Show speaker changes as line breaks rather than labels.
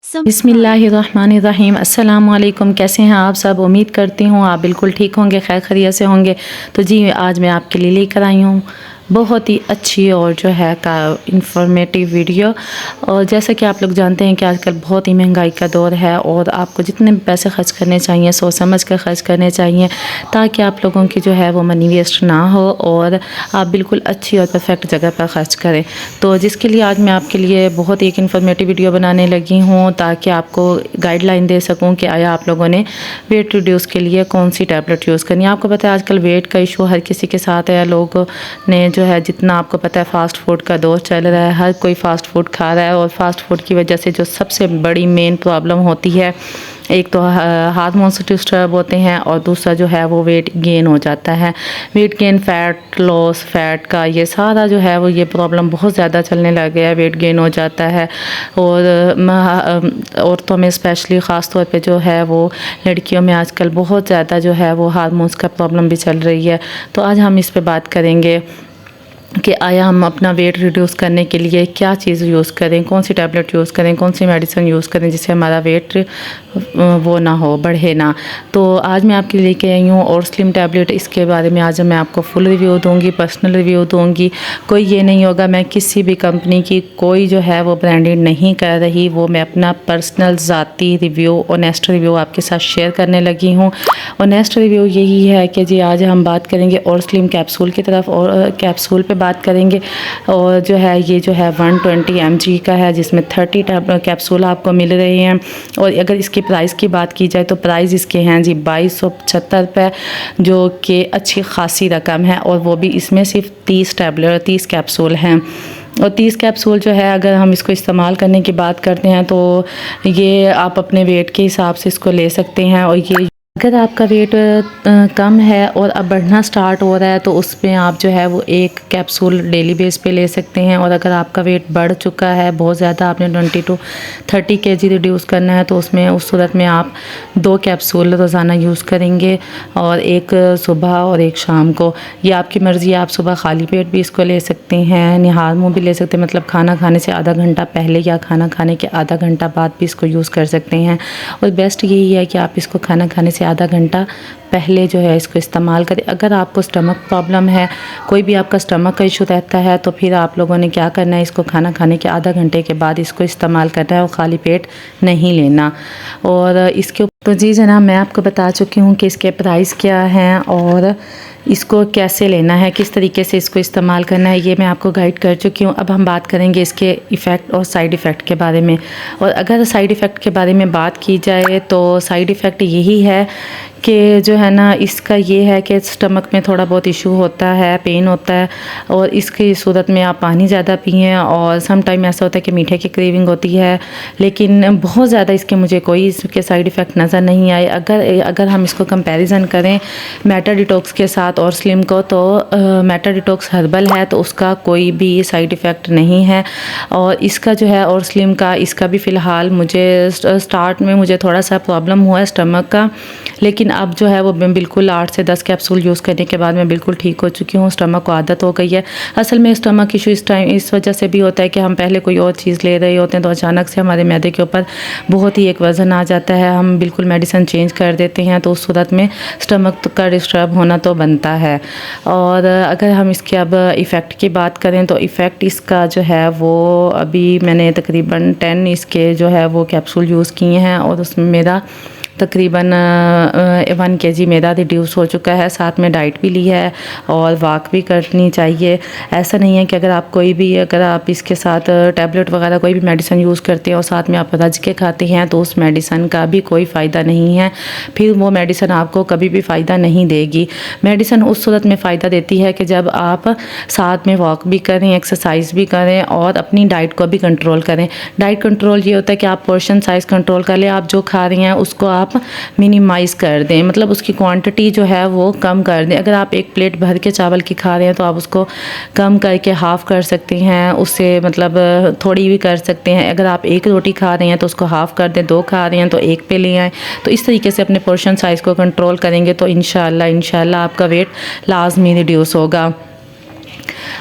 बिस्मिल्लाहिर्रहमानिर्रहीम। अस्सलाम वालेकुम। कैसे हैं आप सब? उम्मीद करती हूँ आप बिल्कुल ठीक होंगे, खैर खैरियत से होंगे। तो जी आज मैं आपके लिए लेकर आई हूँ बहुत ही अच्छी और जो है का इंफॉर्मेटिव वीडियो। और जैसा कि आप लोग जानते हैं कि आजकल बहुत ही महंगाई का दौर है और आपको जितने भी पैसे खर्च करने चाहिए सोच समझ कर खर्च करने चाहिए, ताकि आप लोगों की जो है वो मनी वेस्ट ना हो और आप बिल्कुल अच्छी और परफेक्ट जगह पर खर्च करें। तो जिसके लिए आज मैं आपके लिए बहुत एक इन्फॉर्मेटिव वीडियो बनाने लगी हूँ, ताकि आपको गाइडलाइन दे सकूँ कि आया आप लोगों ने वेट रिड्यूस के लिए कौन सी टैबलेट यूज़ करनी है। आपको पता है आजकल वेट का इशू हर किसी के साथ है। लोगों ने जो है जितना आपको पता है फ़ास्ट फूड का दौर चल रहा है, हर कोई फ़ास्ट फूड खा रहा है और फ़ास्ट फूड की वजह से जो सबसे बड़ी मेन प्रॉब्लम होती है, एक तो हार्मोन्स डिस्टर्ब होते हैं और दूसरा जो है वो वेट गेन हो जाता है। Weight gain, fat loss, fat का ये सारा जो है वो ये प्रॉब्लम बहुत ज़्यादा चलने लग गया है। वेट गेन हो जाता है और औरतों में स्पेशली ख़ास तौर पे जो है वो लड़कियों में आजकल बहुत ज़्यादा जो है वो हार्मोन्स का प्रॉब्लम भी चल रही है। तो आज हम इस पे बात करेंगे कि आया हम अपना वेट रिड्यूस करने के लिए क्या चीज़ यूज़ करें, कौन सी टैबलेट यूज़ करें, कौन सी मेडिसिन यूज़ करें जिससे हमारा वेट वो ना हो, बढ़े ना। तो आज मैं आपके लिए लेके आई हूँ और स्लिम टैबलेट। इसके बारे में आज मैं आपको फुल रिव्यू दूँगी, पर्सनल रिव्यू दूँगी। कोई ये नहीं होगा मैं किसी भी कंपनी की कोई जो है वो ब्रांडेड नहीं कर रही, वो मैं अपना पर्सनल ज़ाती रिव्यू, ऑनेस्ट रिव्यू आपके साथ शेयर करने लगी हूँ। ऑनेस्ट रिव्यू यही है कि जी आज हम बात करेंगे और स्लिम कैप्सूल की तरफ और कैप्सूल पे बात करेंगे। और जो है ये जो है 120 mg का है, जिसमें 30 कैप्सूल आपको मिल रहे हैं। और अगर इसकी प्राइस की बात की जाए तो प्राइस इसके हैं जी 2275 रुपये, जो कि अच्छी खासी रकम है। और वो भी इसमें सिर्फ 30 कैप्सूल हैं। और 30 कैप्सूल जो है अगर हम इसको इस्तेमाल करने की बात करते हैं तो ये आप अपने वेट के हिसाब से इसको ले सकते हैं। और ये अगर आपका वेट कम है और अब बढ़ना स्टार्ट हो रहा है तो उसमें आप जो है वो एक कैप्सूल डेली बेस पे ले सकते हैं। और अगर आपका वेट बढ़ चुका है बहुत ज़्यादा, आपने 20 to 30 kg रिड्यूस करना है, तो उसमें उस सूरत में आप 2 कैप्सूल रोज़ाना यूज़ करेंगे और एक सुबह और एक शाम को। ये आपकी मर्ज़ी है, आप सुबह खाली पेट भी इसको ले सकते हैं, निहाल मुँह भी ले सकते हैं, मतलब खाना खाने से आधा घंटा पहले या खाना खाने के आधा घंटा बाद भी इसको यूज़ कर सकते हैं। और बेस्ट यही है कि आप इसको खाना खाने से आधा घंटा पहले जो है इसको इस्तेमाल करें। अगर आपको स्टमक प्रॉब्लम है, कोई भी आपका स्टमक का इशू रहता है, तो फिर आप लोगों ने क्या करना है, इसको खाना खाने के आधा घंटे के बाद इसको इस्तेमाल करना है और खाली पेट नहीं लेना। और इसके तो जी जनाब मैं आपको बता चुकी हूँ कि इसके प्राइस क्या हैं और इसको कैसे लेना है, किस तरीके से इसको इस्तेमाल करना है, ये मैं आपको गाइड कर चुकी हूँ। अब हम बात करेंगे इसके इफ़ेक्ट और साइड इफ़ेक्ट के बारे में। और अगर साइड इफ़ेक्ट के बारे में बात की जाए तो साइड इफ़ेक्ट यही है कि जो है ना इसका ये है कि स्टमक में थोड़ा बहुत इशू होता है, पेन होता है। और इसकी सूरत में आप पानी ज़्यादा पिएँ। और सम टाइम ऐसा होता है कि मीठे की क्रेविंग होती है, लेकिन बहुत ज़्यादा इसके मुझे कोई इसके साइड इफ़ेक्ट नज़र नहीं आए। अगर हम इसको कंपैरिजन करें मेटा डिटॉक्स के साथ और स्लिम को, तो मेटा डिटॉक्स हर्बल है तो उसका कोई भी साइड इफ़ेक्ट नहीं है। और इसका जो है और स्लिम का, इसका भी फ़िलहाल मुझे स्टार्ट में मुझे थोड़ा सा प्रॉब्लम हुआ है स्टमक का, लेकिन अब जो है वो बिल्कुल 8 से 10 कैप्सूल यूज़ करने के बाद मैं बिल्कुल ठीक हो चुकी हूँ। स्टमक को आदत हो गई है। असल में स्टमक इशू इस वजह से भी होता है कि हम पहले कोई और चीज़ ले रहे होते हैं तो अचानक से हमारे मैदे के ऊपर बहुत ही एक वज़न आ जाता है, हम बिल्कुल मेडिसिन चेंज कर देते हैं, तो उस सूरत में स्टमक का डिस्टर्ब होना तो बनता है। और अगर हम इसके अब इफ़ेक्ट की बात करें तो इफ़ेक्ट इसका जो है वो अभी मैंने तकरीबन 10 इसके जो है वो कैप्सूल यूज़ किए हैं और उसमें मेरा तकरीबन 1 kg मेरा रिड्यूस हो चुका है। साथ में डाइट भी ली है और वॉक भी करनी चाहिए। ऐसा नहीं है कि अगर आप इसके साथ टैबलेट वगैरह कोई भी मेडिसिन यूज़ करते हैं और साथ में आप रज के खाते हैं तो उस मेडिसिन का भी कोई फ़ायदा नहीं है, फिर वो मेडिसिन आपको कभी भी फ़ायदा नहीं देगी। मेडिसिन उस सूरत में फ़ायदा देती है कि जब आप साथ में वॉक भी करें, एक्सरसाइज भी करें और अपनी डाइट को भी कंट्रोल करें। डाइट कंट्रोल ये होता है कि आप पोर्शन साइज़ कंट्रोल कर लें, आप जो खा रही हैं उसको आप मिनिमाइज़ कर दें, मतलब उसकी क्वांटिटी जो है वो कम कर दें। अगर आप एक प्लेट भर के चावल की खा रहे हैं तो आप उसको कम करके हाफ़ कर सकते हैं, उससे मतलब थोड़ी भी कर सकते हैं। अगर आप एक रोटी खा रहे हैं तो उसको हाफ़ कर दें, 2 खा रहे हैं तो एक पे ले आएँ। तो इस तरीके से अपने पोर्शन साइज़ को कंट्रोल करेंगे तो इंशाल्लाह आपका वेट लाजमी रिड्यूस होगा।